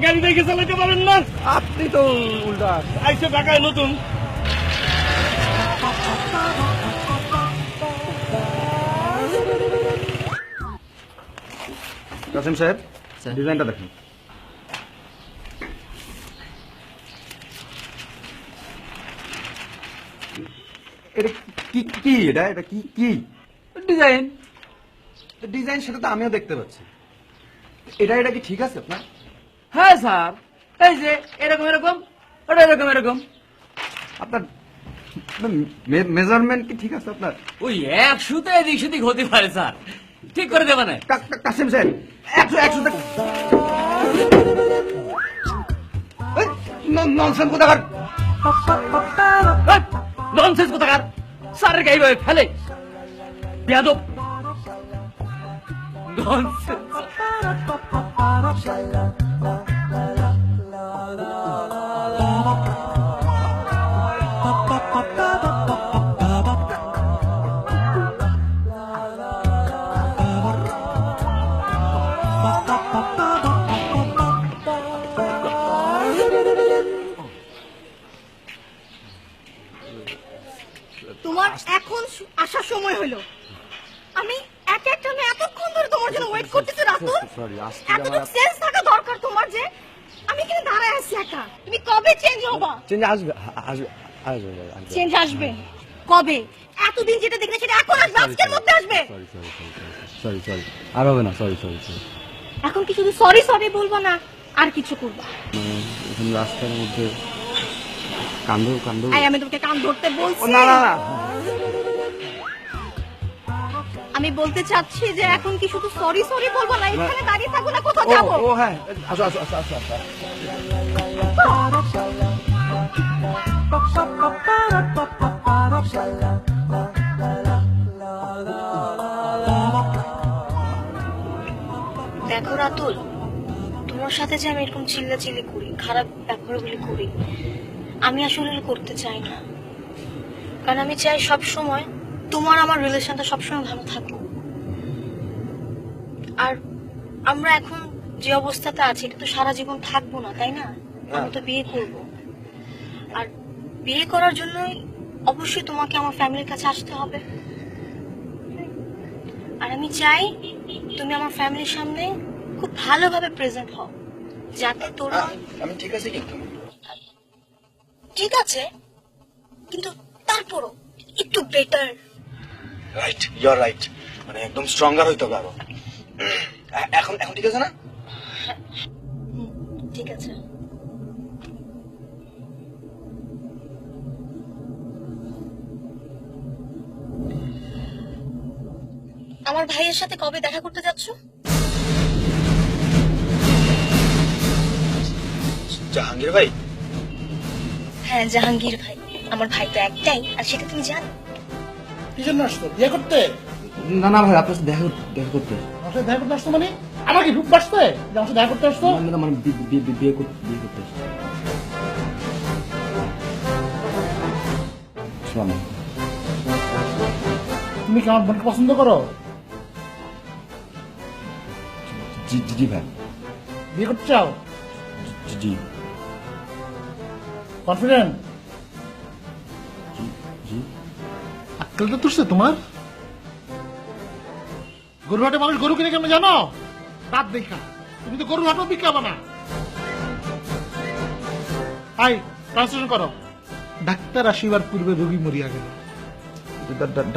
গাড়ি দেখে চালাতে পারেন না? আপনি তো উল্টা। আইসে ঢাকায় নতুন। কাসেম সাহেব, ডিজাইনটা দেখুন। এটা কি এটা কি কি ডিজাইন। ডিজাইন? সেটা তো আমিও দেখতে পাচ্ছি। এটা কি ঠিক আছে আপনার? হ্যাঁ স্যার, এই যে এরকম এরকম, ওটা এরকম এরকম। আপনার মেজারমেন্ট কি ঠিক আছে আপনার? ওই 100 এদিক সেদিক হতে পারে স্যার, ঠিক করে দেবে না। কাসেম সাহেব, 100 ননসেন্স কোথাকার! ননসেন্স কোথাকার! স্যারের গাইবে ফেলে বেয়াদব। ননসেন্স। তোমার এখন আসার সময় হলো। আমি একটা মেয়ে এতক্ষণ ধরে তোমার জন্য ওয়েট করতেছি রাতুল। এতটুকু সেন্স থাকা দরকার তোমার যে আমি এখানে দাঁড়ায় আছি একা। তুমি কবে চেঞ্জ হবা? চেঞ্জ আসবে চেঞ্জ আসবে কবে? এতদিন যেটা দেখলে সেটা এখন আসবে, আজকের মধ্যে আসবে। সরি আর হবে না। সরি এখন কি শুধু সরি সরি বলবো না, আর কিছু করবা? এখন রাস্তার মধ্যে কান্দো আমি তোমাকে কান ধরতে বলছি? না। আমি বলতে চাচ্ছি যে এখন কি শুধু সরি সরি বলবো না, এখানে দাঁড়িয়ে থাকবো না, কোথাও যাবো? ও হ্যাঁ, আসো। দেখো রাতুল, তোমার সাথে যে আমি এরকম চিল্লাচিল্লি করি, খারাপ ব্যাপারগুলি করি, আমি আসলে করতে চাই না। কারণ আমি চাই সব সময় তোমার আমার রিলেশনটা সবসময় ভালো থাকুক। আর আমরা এখন যে অবস্থাতে আছি এটা তো সারা জীবন থাকবো না, তাই না? আমি তো বিয়ে করব, আর বিয়ে করার জন্যই অবশ্যই তোমাকে আমার ফ্যামিলির কাছে আসতে হবে। আর আমি চাই তুমি আমার ফ্যামিলির সামনে খুব ভালোভাবে প্রেজেন্ট হও, যাতে তোরা। আমি ঠিক আছে কিন্তু। ঠিক আছে, কিন্তু তারপরও একটু better. Right, you are right. মানে একদম স্ট্রঙ্গার হইতে হবে আরো। এখন ঠিক আছে না? ঠিক আছে। আমার ভাইয়ের সাথে কবে দেখা করতে যাচ্ছ? জাহাঙ্গীর ভাই? হ্যাঁ, জাহাঙ্গীর ভাই। আমার ভাই তো একটাই, আর সেটা তুমি জানো। কি জন্য আসতো? বিয়ে করতে? না ভাই, আপনার সাথে দেখা করতে। আমার সাথে দেখা করতে আসতো মানে? আমার কি রূপ বাসতে যে আমার সাথে দেখা করতে আসতো? না মানে বিয়ে করতে আসতো। তুমি কি আমার বোনকে পছন্দ করো? জি ভাই। বিয়ে করতে চাও? জি। কনফিডেন্ট? জি। আক্কেল তো তুলছে তোমার? গরুহাটে মানুষ গরু কিনে কেমন জানো? রাত দেখা। তুমি তো গরুর হাটও বিকাবা না। হাই, ট্রান্সলেশন করো। ডাক্তার আসিবার পূর্বে রোগী মরিয়া গেল।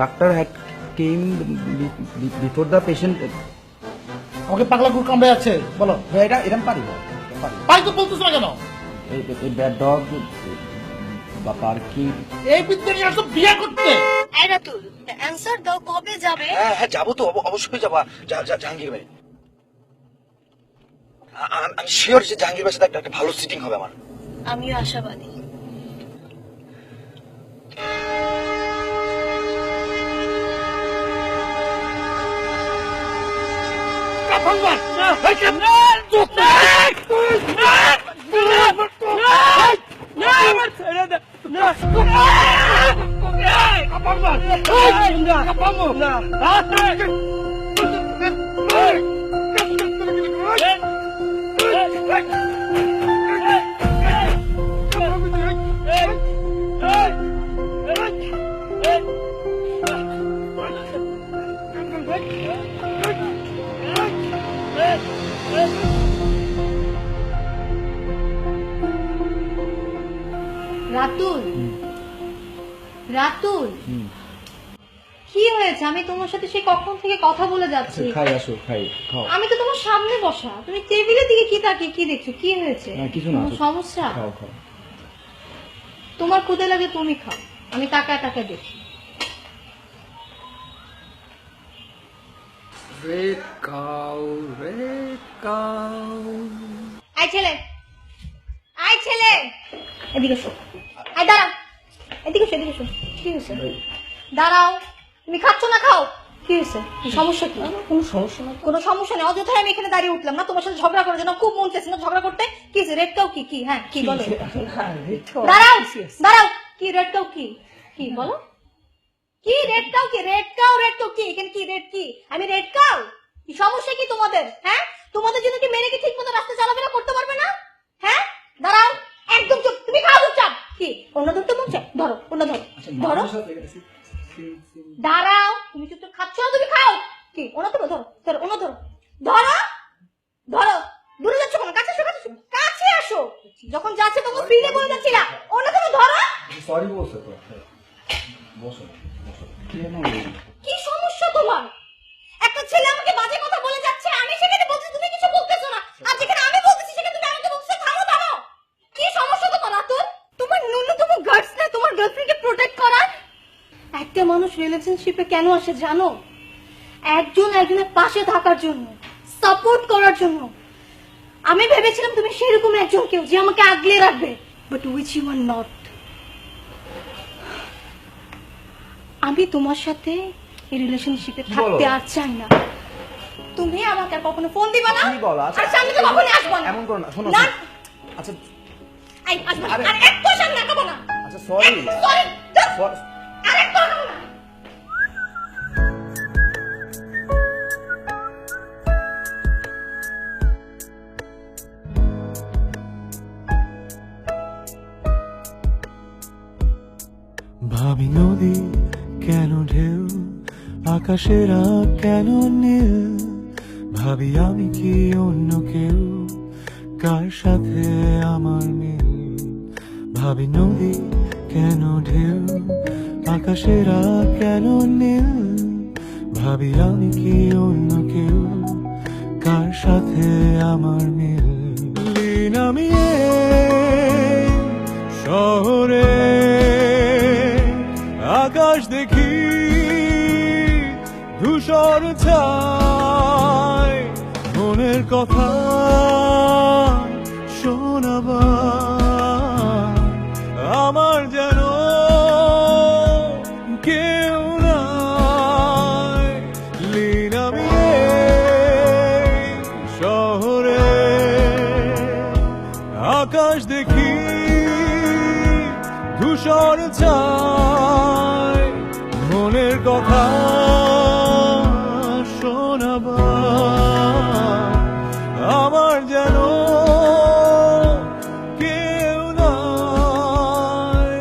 Doctor had came before the patient. আমাকে পাগলা কুকুর কামড়ে আছে, বলো। এটা এরকম পারি। পাই তো বলতেছো না কেন? এই ব্যাড ডগ বা পার্কিং। এই বিদ্যে নিয়ে আসো বিয়ে করতে। এই রাতুল, অ্যানসার দাও, কবে যাবে? হ্যাঁ যাবো তো, অবশ্যই যাবো। জাহাঙ্গীর ভাই, আমি শিওর যে জাহাঙ্গীর ভাইয়ের সাথে একটা ভালো সিটিং হবে আমার। আমিও আশাবাদী। রাতুল, রাতুল, কি হয়েছে? আমি তোমার সাথে সেই কখন থেকে কথা বলে যাচ্ছি। খাই, আসো খাই, খাও। আমি তো তোমার সামনে বসা, তুমি টেবিলের দিকে কি তাকিয়ে কি দেখছো? কি হয়েছে? না কিছু না, কোনো সমস্যা? খাও খাও। তোমার ক্ষুদে লাগে তুমি খাও, আমি তাকায় তাকায় দেখি। Red cow, red cow. I ছেলে, আই ছেলে, এদিকে এসো। আই দাঁড়াও, এদিকে এসো, এদিকে এসো। কি হয়েছে? দাঁড়াও, তুমি খাচ্ছ না? খাও। কি হয়েছে? সমস্যা কি? কোনো সমস্যা না, কোনো সমস্যা নেই। অযথাই আমি এখানে দাঁড়িয়ে উঠলাম না তোমার সাথে ঝগড়া করার জন্য। খুব মন চাইছে না ঝগড়া করতে। কি হয়েছে? রেড কাউ কি? কি? হ্যাঁ কি বলো? দাঁড়াও, দাঁড়াও। কি রেড কাউ কি? কি বলো? কি রেড কাউ কি? রেড কাউ, রেড কাউ কি? এখানে কি রেড কি? আমি রেড কাউ? কি সমস্যা কি তোমাদের? হ্যাঁ, তোমাদের জন্য কি মেরে কি ঠিক মতো রাস্তা চলাফেরা করতে পারবে না? হ্যাঁ, দাঁড়াও, একদম চুপ। তুমি খাও চুপচাপ। কি অন্য ধরতে মন চায়? ধরো, অন্য ধরো, ধরো। দাঁড়াও, তুমি চুপচাপ খাচ্ছ না? তুমি খাও। কি অন্য ধরো, ধরো, ধরো, অন্য ধরো, ধরো, ধরো। দূরে যাচ্ছ কেন? কাছে আসো, কাছে আসো, কাছে আসো। যখন যাচ্ছে তখন ফিরে বলে যাচ্ছিলা অন্য ধরো, ধরো। সরি বলছো তো, বসো বসো। কি সমস্যা তোমার? একটা ছেলে আমাকে বাজে কথা বলে যাচ্ছে, আমি সেখানে বলছি তুমি কিছু বলতেছো না, আর যেখানে আমি বলতেছি সেখানে তুমি আমাকে বলছো থামো থামো। কি সমস্যা তোমার রাতুল? তোমার ন্যূনতম গার্ডস না তোমার গার্লফ্রেন্ডকে প্রোটেক্ট করার? একটা মানুষ রিলেশনশিপে কেন আসে জানো? একজন একজনের পাশে থাকার জন্য, সাপোর্ট করার জন্য। আমি ভেবেছিলাম তুমি সেরকম একজন কেউ যে আমাকে আগলে রাখবে, but which you are not. আমি তোমার সাথে এই রিলেশনশিপে থাকতে আর চাই না। তুমি আমাকে আর কখনো ফোন দিবা না, কি বলো? আর সামনে তো কখনো আসবো না। এমন করো না, শোনো। না, আচ্ছা আই আসবো না, আর এক পয়সা আমি লাগাবো না। আচ্ছা সরি। সরি, আর এক পয়সা লাগাবো না। ভাবি নদী কেন ঢেউ, আকাশেরা কেন নীল, ভাবি আমি কি অন্য কেউ, কার সাথে আমার মিল। ভাবি নদী কেন ঢেউ, আকাশেরা কেন নীল, ভাবি আমি কি অন্য কেউ, কার সাথে আমার মিল। লীন আমি এই শহরে, আকাশ দেখি ধূসর ছায়, মনের কথা শোনাবার আমার যেন কেউ নাই। লীন আমি এই শহরে, আকাশ দেখি ধূসর ছায়, মনের কথা শোনাবার আমার যেন কেউ নাই।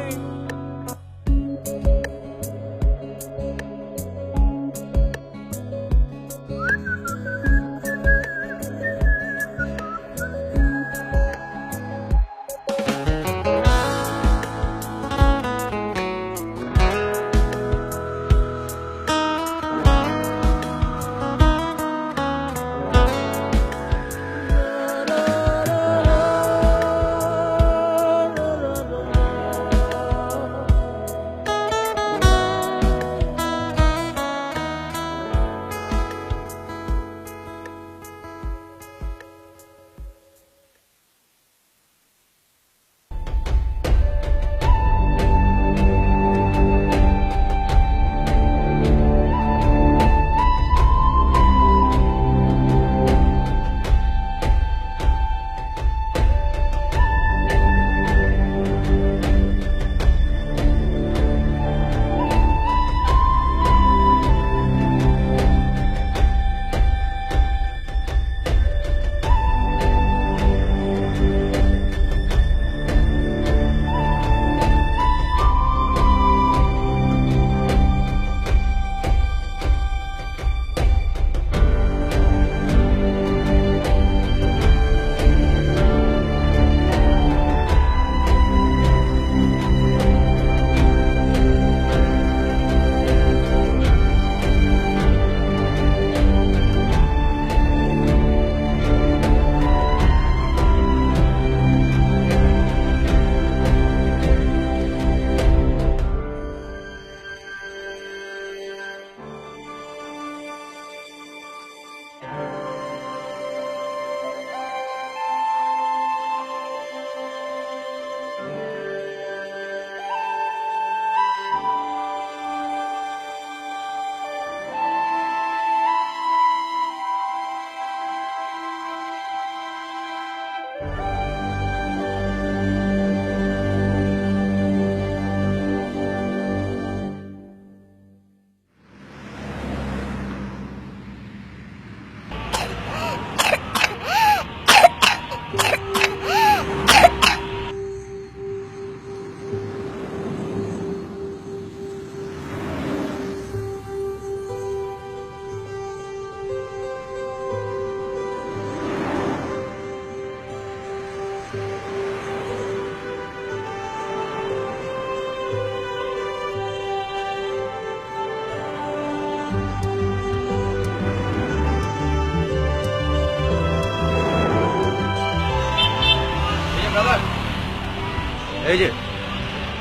এই যে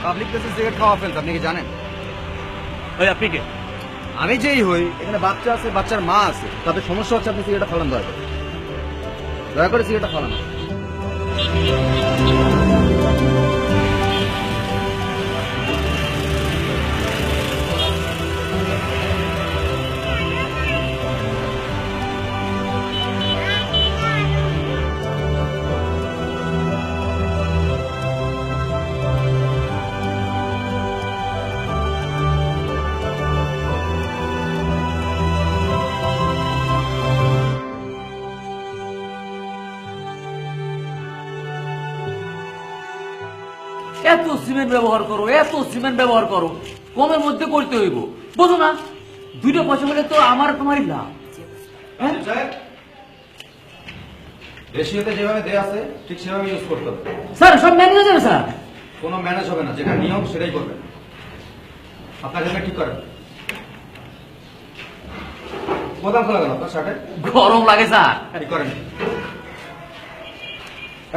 পাবলিক প্লেসে সিগারেট খাওয়া ফেলতে আপনি কি জানেন? ওই আপনি কে? আমি যেই হই, এখানে বাচ্চা আছে, বাচ্চার মা আছে, তাদের সমস্যা হচ্ছে, আপনি সিগারেটটা ফেলান দয়া করে সিগারেটটা ফেলান। এত সিমেন্ট ব্যবহার করো, কমের মধ্যে করতে হইব, বুঝো না? দুইটা পয়সা হলে তো আমার তোমারই লাভ। হ্যাঁ? রেশিওতে যেভাবে দেয়া আছে ঠিক সেভাবে ইউজ করতে হবে। স্যার সব ম্যানেজ হয়ে যাবে স্যার। কোনো ম্যানেজ হবে না, যেটা নিয়ম সেটাই করবেন। আপনার হেলমেট ঠিক করেন। বোতাম খোলা গেল আপনার শার্টে? গরম লাগে স্যার। ঠিক করেন।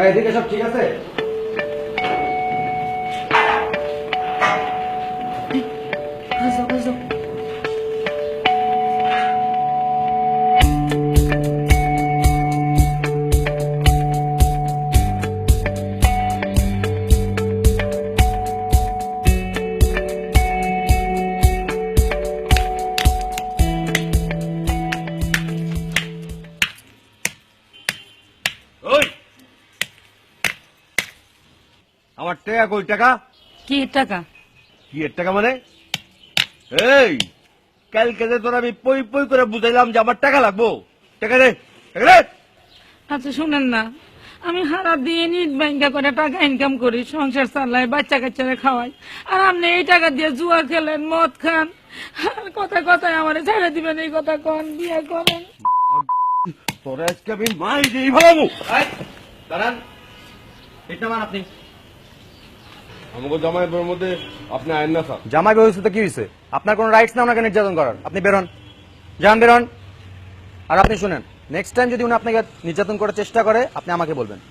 এদিকে সব ঠিক আছে? ওই আমার টাকা কই? টাকা কি টাকা? কি এর টাকা মানে? এই কালকে যে তোর আমি পই পই করে বুঝাইলাম যে আমার টাকা লাগবো, টাকা দে, টাকা দে। আচ্ছা শুনেন না, আমি সারা দিন ইট ব্যাংকা করে টাকা ইনকাম করি, সংসার চালাই, বাচ্চা কাচ্চারে খাওয়াই, আর আপনি এই টাকা দিয়ে জুয়া খেলেন, মদ খান, আর কথা কথায় আমার ছেড়ে দিবেন, এই কথা কন, বিয়ে করেন। তোর আজকে আমি মাই দিই ভালো। দাঁড়ান, এটা মান আপনি আমাকে জামাইয়ের মধ্যে আপনি আইন না স্যার। জামাই ব্যবস্থা কি হয়েছে? আপনার কোনো রাইটস না ওনাকে নির্যাতন করার। আপনি বেরোন, যান বেরোন। আর আপনি শুনেন, নেক্সট টাইম যদি উনি আপনাকে নির্যাতন করার চেষ্টা করে আপনি আমাকে বলবেন।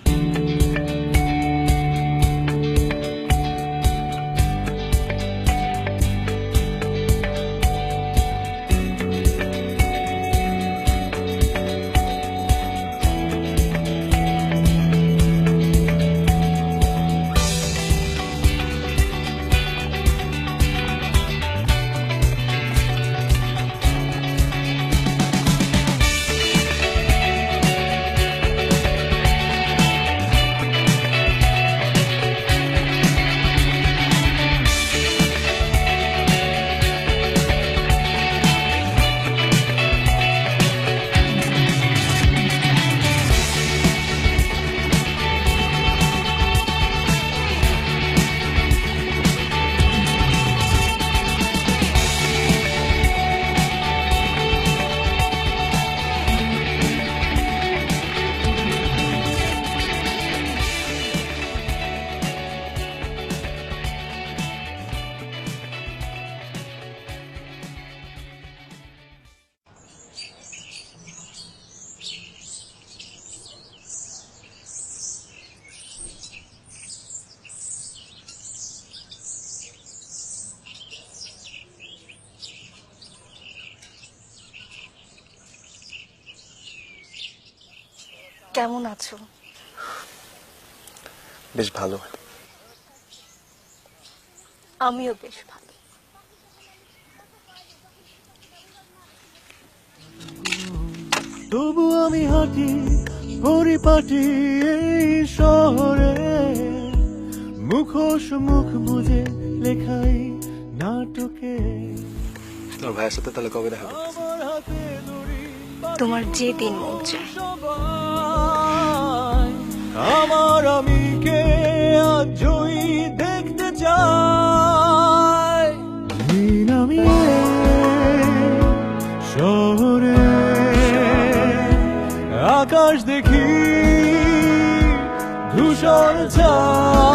কেমন আছো? বেশ ভালো। আমিও বেশ ভালো। তবু আমি হাঁটি পরিপাটি এই শহরে, মুখোশ মুখ বুঝে লেখাই নাটকে। তোর ভাইয়ের সাথে তাহলে কবে দেখা করবে? আমার হাতে দড়ি, তোমার যে দিন মন চায়। সবাই আমার আমিকে আজই দেখতে চাই। দিন আমি শহরে আকাশ দেখি ধূসর ছায়া।